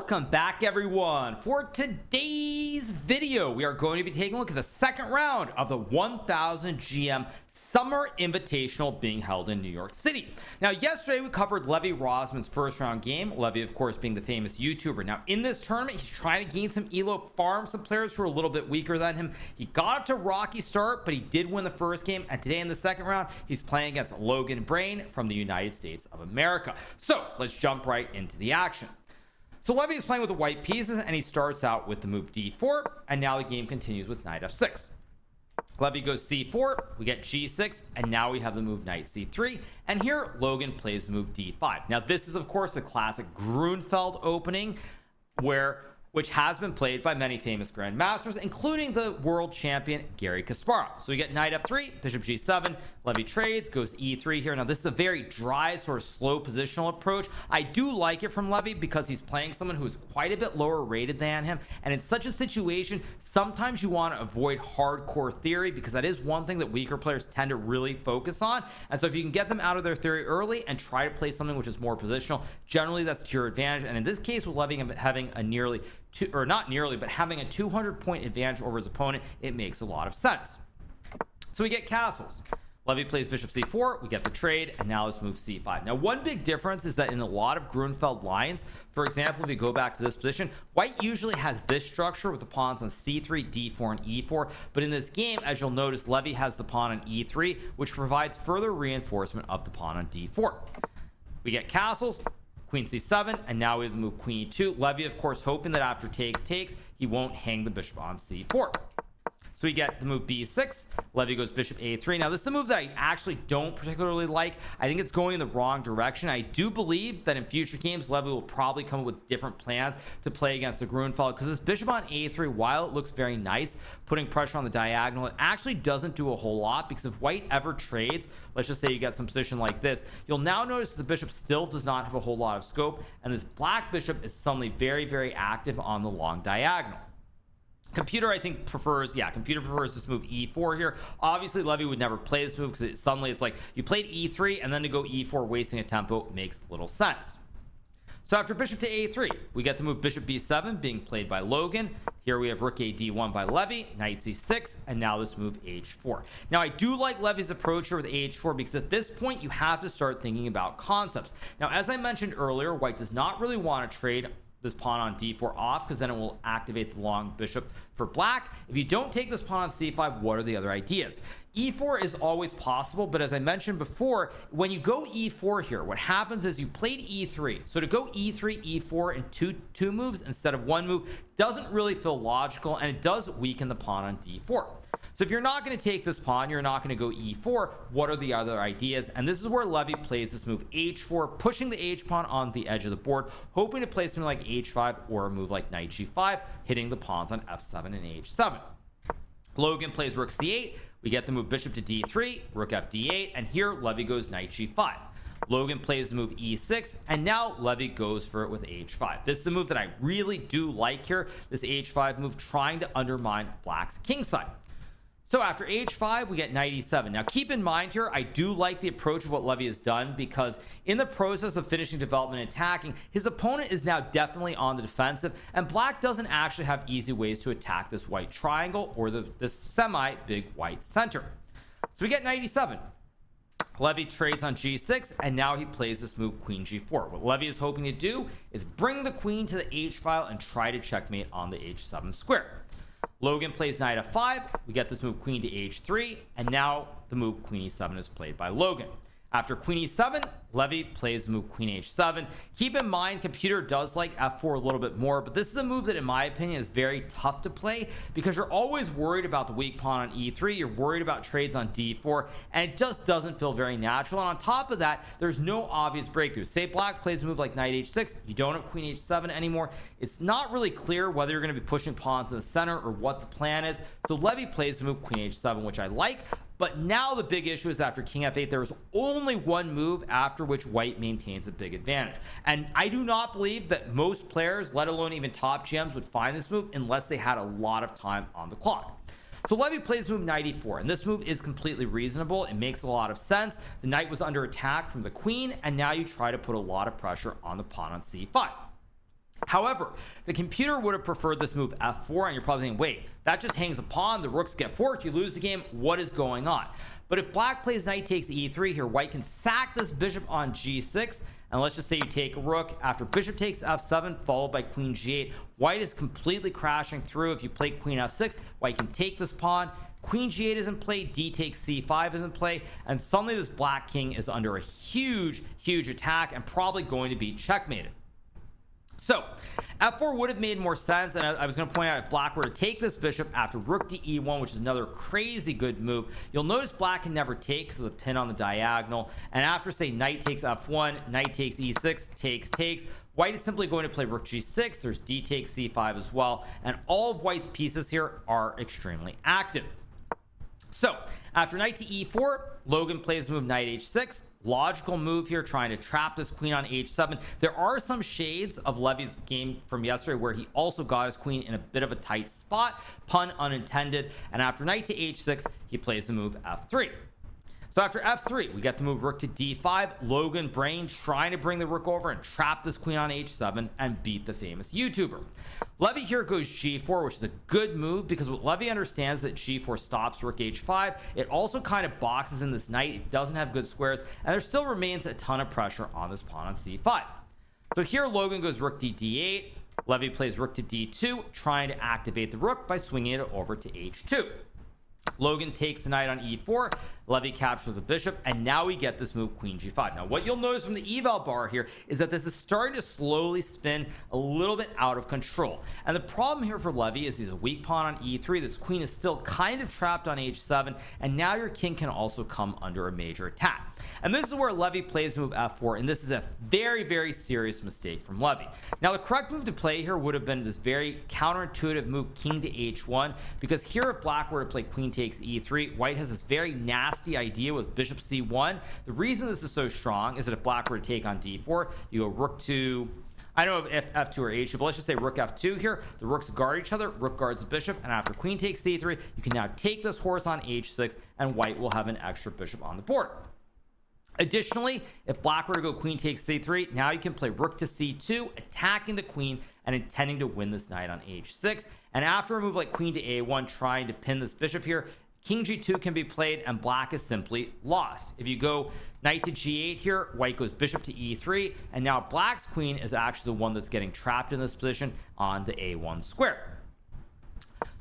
Welcome back, everyone. For today's video, we are going to be taking a look at the second round of the 1000 GM Summer Invitational being held in New York City. Now, yesterday we covered Levy Rozman's first round game. Levy, of course, being the famous YouTuber. Now, in this tournament, he's trying to gain some elo, farm some players who are a little bit weaker than him. He got up to a rocky start, but he did win the first game. And today in the second round, he's playing against Logan Brain from the United States of America. So let's jump right into the action. So Levy is playing with the white pieces, and he starts out with the move d4, and now the game continues with knight f6. Levy goes c4, we get g6, and now we have the move knight c3, and here Logan plays the move d5. Now this is of course the classic Grunfeld opening, which has been played by many famous grandmasters, including the world champion Garry Kasparov. So we get knight f3, bishop g7, Levy trades, goes e3 here. Now this is a very dry, sort of slow positional approach. I do like it from Levy because he's playing someone who is quite a bit lower rated than him, and in such a situation sometimes you want to avoid hardcore theory, because that is one thing that weaker players tend to really focus on. And so if you can get them out of their theory early and try to play something which is more positional, generally that's to your advantage. And in this case, with Levy having a nearly having a 200 point advantage over his opponent, it makes a lot of sense. So we get castles. Levy plays bishop c4, we get the trade, and now let's move c5. Now one big difference is that in a lot of Grunfeld lines, for example, if you go back to this position, white usually has this structure with the pawns on c3, d4, and e4, but in this game, as you'll notice, Levy has the pawn on e3, which provides further reinforcement of the pawn on d4. We get castles, queen c7, and now we have the move queen e2. Levy, of course, hoping that after takes, he won't hang the bishop on c4. So we get the move b6. Levy goes bishop a3. Now this is a move that I actually don't particularly like. I think it's going in the wrong direction. I do believe that in future games Levy will probably come up with different plans to play against the Grunfeld, because this bishop on a3, while it looks very nice, putting pressure on the diagonal, it actually doesn't do a whole lot, because if white ever trades, let's just say you get some position like this, you'll now notice the bishop still does not have a whole lot of scope, and this black bishop is suddenly very, very active on the long diagonal. Computer, I think, prefers this move e4 here. Obviously Levy would never play this move, because suddenly it's like you played e3 and then to go e4 wasting a tempo makes little sense. So after bishop to a3, we get the move bishop b7 being played by Logan. Here we have rook a d1 by Levy, knight c6, and now this move h4. Now I do like Levy's approach here with h4, because at this point you have to start thinking about concepts. Now as I mentioned earlier, white does not really want to trade this pawn on d4 off, because then it will activate the long bishop for black. If you don't take this pawn on c5, what are the other ideas? e4 is always possible, but as I mentioned before, when you go e4 here, what happens is you played e3. So to go e3, e4 in two moves instead of one move doesn't really feel logical, and it does weaken the pawn on d4. So if you're not going to take this pawn, you're not going to go e4, what are the other ideas? And this is where Levy plays this move h4, pushing the h pawn on the edge of the board, hoping to play something like h5 or a move like knight g5, hitting the pawns on f7 and h7. Logan plays rook c8, we get the move bishop to d3, rook f d8, and here Levy goes knight g5. Logan plays the move e6, and now Levy goes for it with h5. This is a move that I really do like here, this h5 move, trying to undermine black's kingside. So after h5, we get knight e7. Now keep in mind here, I do like the approach of what Levy has done, because in the process of finishing development and attacking, his opponent is now definitely on the defensive, and black doesn't actually have easy ways to attack this white triangle or this semi big white center. So we get knight e7. Levy trades on g6, and now he plays this move queen g4. What Levy is hoping to do is bring the queen to the h file and try to checkmate on the h7 square. Logan plays knight f5, we get this move queen to h3, and now the move queen e7 is played by Logan. After queen e7, Levy plays the move queen h7. Keep in mind, computer does like f4 a little bit more, but this is a move that in my opinion is very tough to play, because you're always worried about the weak pawn on e3, you're worried about trades on d4, and it just doesn't feel very natural. And on top of that, there's no obvious breakthrough. Say black plays a move like knight h6, you don't have queen h7 anymore. It's not really clear whether you're going to be pushing pawns in the center or what the plan is. So Levy plays the move queen h7, which I like. But now the big issue is after king f8, there is only one move after which white maintains a big advantage. And I do not believe that most players, let alone even top GMs, would find this move unless they had a lot of time on the clock. So Levy plays move knight e4, and this move is completely reasonable. It makes a lot of sense. The knight was under attack from the queen, and now you try to put a lot of pressure on the pawn on c5. However, the computer would have preferred this move f4, and you're probably thinking, wait, that just hangs a pawn, the rooks get forked, you lose the game, what is going on? But if black plays knight takes e3 here, white can sack this bishop on g6, and let's just say you take a rook after bishop takes f7 followed by queen g8. White is completely crashing through. If you play queen f6, white can take this pawn. Queen g8 is in play, d takes c5 is in play, and suddenly this black king is under a huge attack and probably going to be checkmated. So f4 would have made more sense, and I was going to point out, if black were to take this bishop after rook to e1, which is another crazy good move, you'll notice black can never take because of the pin on the diagonal. And after, say, knight takes f1, knight takes e6, takes, white is simply going to play rook g6. There's d takes c5 as well, and all of white's pieces here are extremely active. So after knight to e4, Logan plays move knight h6. Logical move here, trying to trap this queen on h7. There are some shades of Levy's game from yesterday where he also got his queen in a bit of a tight spot, pun unintended. And after knight to h6, he plays the move f3. So after f3, we get the move rook to d5. Logan brain trying to bring the rook over and trap this queen on h7 and beat the famous YouTuber. Levy here goes g4, which is a good move because what Levy understands that g4 stops rook h5. It also kind of boxes in this knight. It doesn't have good squares, and there still remains a ton of pressure on this pawn on c5. So here Logan goes rook to d8. Levy plays rook to d2, trying to activate the rook by swinging it over to h2. Logan takes the knight on e4. Levy captures the bishop, and now we get this move queen g5. Now what you'll notice from the eval bar here is that this is starting to slowly spin a little bit out of control, and the problem here for Levy is he's a weak pawn on e3. This queen is still kind of trapped on h7, and now your king can also come under a major attack. And this is where Levy plays move f4, and this is a very serious mistake from Levy. Now the correct move to play here would have been this very counterintuitive move king to h1, because here if black were to play queen takes e3, white has this very nasty idea with bishop c1. The reason this is so strong is that if black were to take on d4, you go rook to, I don't know if f2 or h2, but let's just say rook f2 here. The rooks guard each other, rook guards the bishop, and after queen takes c3, you can now take this horse on h6, and white will have an extra bishop on the board. Additionally, if black were to go queen takes c3, now you can play rook to c2, attacking the queen and intending to win this knight on h6. And after a move like queen to a1, trying to pin this bishop here, king g2 can be played, and black is simply lost. If you go knight to g8 here, white goes bishop to e3, and now black's queen is actually the one that's getting trapped in this position on the a1 square.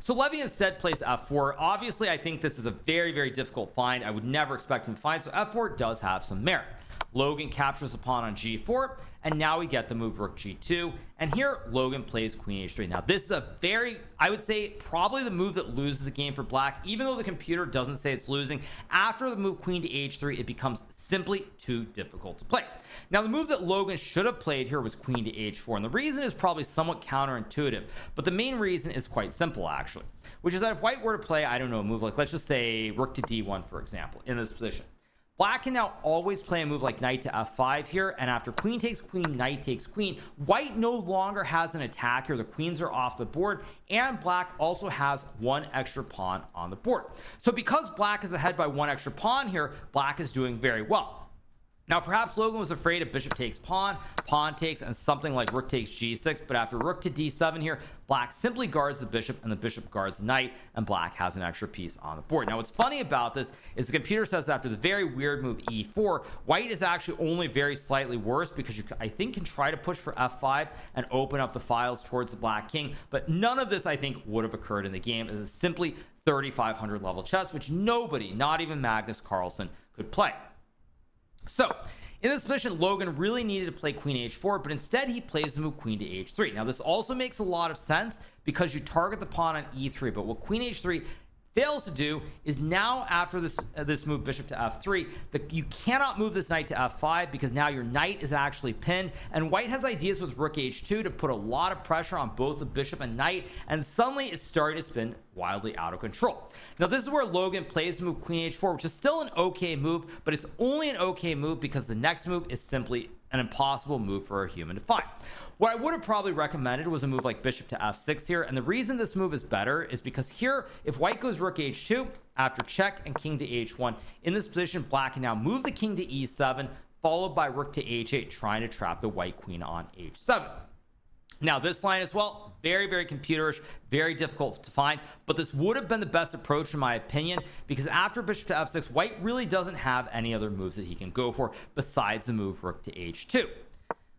So Levy instead plays f4. Obviously, I think this is a very difficult find. I would never expect him to find, so f4 does have some merit. Logan captures the pawn on g4, and now we get the move rook g2, and here Logan plays queen h3. Now this is a very, I would say, probably the move that loses the game for black, even though the computer doesn't say it's losing. After the move queen to h3, it becomes simply too difficult to play. Now the move that Logan should have played here was queen to h4, and the reason is probably somewhat counterintuitive, but the main reason is quite simple actually, which is that if white were to play, I don't know, a move like, let's just say rook to d1 for example, in this position, black can now always play a move like knight to f5 here, and after queen takes queen, knight takes queen, white no longer has an attack here. The queens are off the board, and black also has one extra pawn on the board. So because black is ahead by one extra pawn here, black is doing very well. Now perhaps Logan was afraid of bishop takes pawn, pawn takes, and something like rook takes g6, but after rook to d7 here, black simply guards the bishop, and the bishop guards the knight, and black has an extra piece on the board. Now what's funny about this is the computer says that after the very weird move e4, white is actually only very slightly worse, because you, I think, can try to push for f5 and open up the files towards the black king, but none of this I think would have occurred in the game. It is simply 3500 level chess, which nobody, not even Magnus Carlsen, could play. So in this position, Logan really needed to play queen h4, but instead he plays the move queen to h3. Now this also makes a lot of sense because you target the pawn on e3, but what queen h3 fails to do is now after this move bishop to f3, you cannot move this knight to f5 because now your knight is actually pinned, and white has ideas with rook h2 to put a lot of pressure on both the bishop and knight, and suddenly it's starting to spin wildly out of control. Now this is where Logan plays the move queen h4, which is still an okay move, but it's only an okay move because the next move is simply an impossible move for a human to find. What I would have probably recommended was a move like bishop to f6 here, and the reason this move is better is because here, if white goes rook h2 after check and king to h1, in this position black can now move the king to e7 followed by rook to h8, trying to trap the white queen on h7. Now this line as well, very computerish, very difficult to find, but this would have been the best approach in my opinion, because after bishop to f6, white really doesn't have any other moves that he can go for besides the move rook to h2.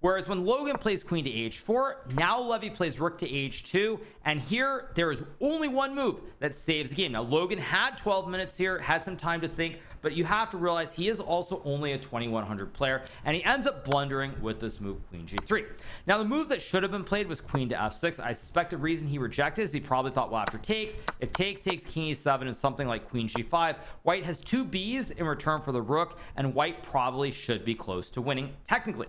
Whereas when Logan plays queen to h4, now Levy plays rook to h2, and here there is only one move that saves the game. Now Logan had 12 minutes here, had some time to think, but you have to realize he is also only a 2100 player, and he ends up blundering with this move queen g3. Now the move that should have been played was queen to f6. I suspect the reason he rejected is he probably thought, well, after takes, if takes king e7 and something like queen g5, white has 2 b's in return for the rook, and white probably should be close to winning technically.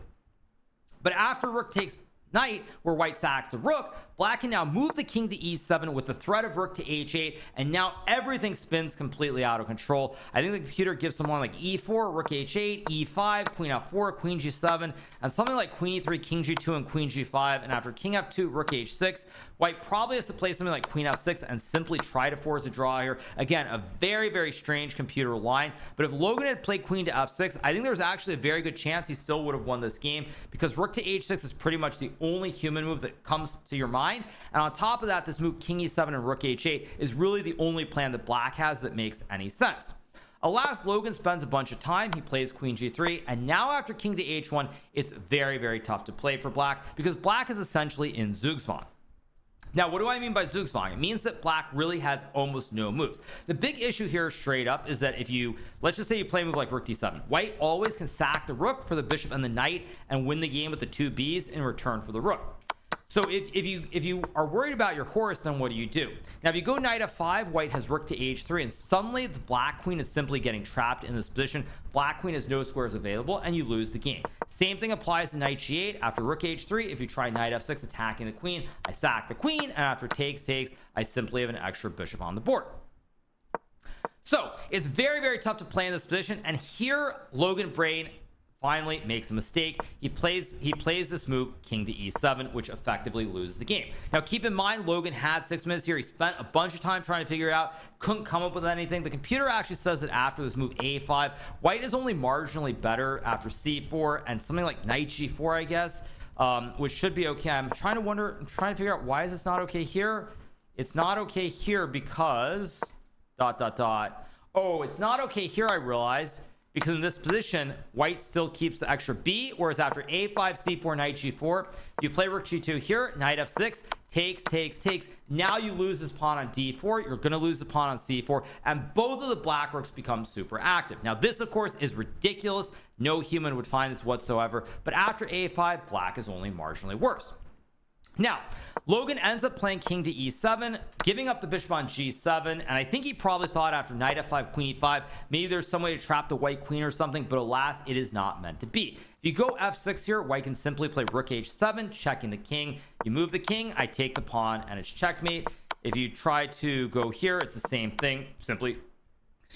But after rook takes knight, where white sacks the rook, black can now move the king to e7 with the threat of rook to h8, and now everything spins completely out of control. I think the computer gives someone like e4, rook h8, e5, queen f4, queen g7, and something like queen e3, king g2, and queen g5. And after king f2, rook h6, white probably has to play something like queen f6 and simply try to force a draw here. Again, a very strange computer line, but if Logan had played queen to f6, I think there's actually a very good chance he still would have won this game, because rook to h6 is pretty much the only human move that comes to your mind. And on top of that, this move king e7 and rook h8 is really the only plan that black has that makes any sense. Alas, Logan spends a bunch of time. He plays queen g3, and now after king to h1, it's very tough to play for black, because black is essentially in Zugzwang. Now, what do I mean by Zugzwang? It means that black really has almost no moves. The big issue here straight up is that if you, let's just say you play a move like rook d7, white always can sack the rook for the bishop and the knight and win the game with the 2 b's in return for the rook. So if you are worried about your horse, then what do you do? Now, if you go knight f5, white has rook to h3, and suddenly the black queen is simply getting trapped in this position. Black queen has no squares available, and you lose the game. Same thing applies to knight g8. After rook h3, if you try knight f6 attacking the queen, I sack the queen, and after takes, I simply have an extra bishop on the board. So it's very tough to play in this position, and here Logan Brain finally makes a mistake. He plays this move king to e7, which effectively loses the game. Now keep in mind, Logan had 6 minutes here. He spent a bunch of time trying to figure it out, couldn't come up with anything. The computer actually says that after this move a5, white is only marginally better after c4 and something like knight g4, I guess, which should be okay. I'm trying to figure out, why is this not okay here? It's not okay here because ... Oh, it's not okay here, I realized, because in this position, white still keeps the extra b, whereas after a5, c4, knight g4, if you play rook g2 here, knight f6, takes, now you lose this pawn on d4, you're going to lose the pawn on c4, and both of the black rooks become super active. Now this, of course, is ridiculous. No human would find this whatsoever, but after a5, black is only marginally worse. Now, Logan ends up playing king to e7, giving up the bishop on g7, and I think he probably thought after knight f5, queen e5, maybe there's some way to trap the white queen or something, but alas, it is not meant to be. If you go f6 here, white can simply play rook h7, checking the king. You move the king, I take the pawn, and it's checkmate. If you try to go here, it's the same thing, simply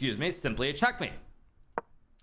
a checkmate.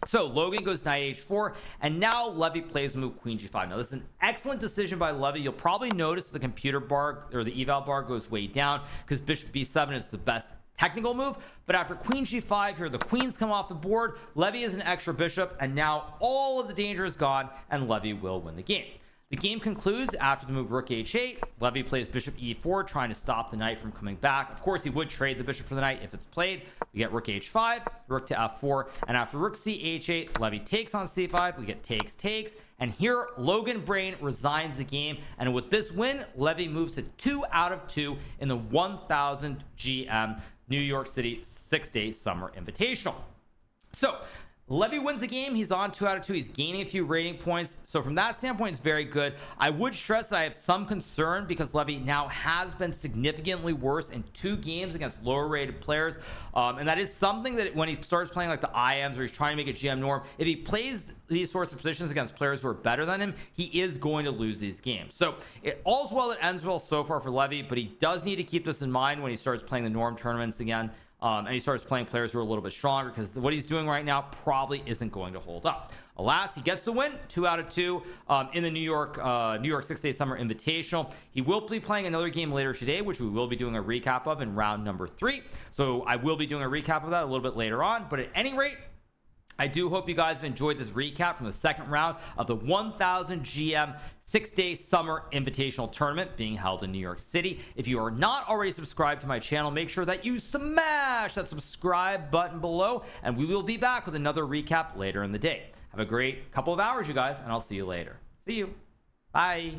So Logan goes knight h4, and now Levy plays the move queen g5. Now this is an excellent decision by Levy. You'll probably notice the computer bar, or the eval bar, goes way down because bishop b7 is the best technical move. But after queen g5 here, the queens come off the board. Levy is an extra bishop, and now all of the danger is gone, and Levy will win the game. The game concludes after the move rook h8. Levy plays bishop e4, trying to stop the knight from coming back. Of course, he would trade the bishop for the knight if it's played. We get rook h5, rook to f4, and after rook c h8, Levy takes on c5. We get takes, and here Logan Brain resigns the game. And with this win, Levy moves to 2 out of 2 in the 1000 GM New York City 6-day Summer Invitational. So Levy wins the game. He's on 2 out of 2. He's gaining a few rating points. So from that standpoint, it's very good. I would stress that I have some concern because Levy now has been significantly worse in 2 games against lower rated players. And that is something that when he starts playing like the IMs or he's trying to make a GM norm, if he plays these sorts of positions against players who are better than him, he is going to lose these games. So all's well that ends well so far for Levy, but he does need to keep this in mind when he starts playing the norm tournaments again. And he starts playing players who are a little bit stronger, because what he's doing right now probably isn't going to hold up. Alas, he gets the win, 2 out of 2 in the New York 6-day Summer Invitational. He will be playing another game later today, which we will be doing a recap of in round number 3. So I will be doing a recap of that a little bit later on. But at any rate, I do hope you guys have enjoyed this recap from the second round of the 1000 GM 6-day summer invitational tournament being held in New York City. If you are not already subscribed to my channel, make sure that you smash that subscribe button below, and we will be back with another recap later in the day. Have a great couple of hours, you guys, and I'll see you later. See you. Bye.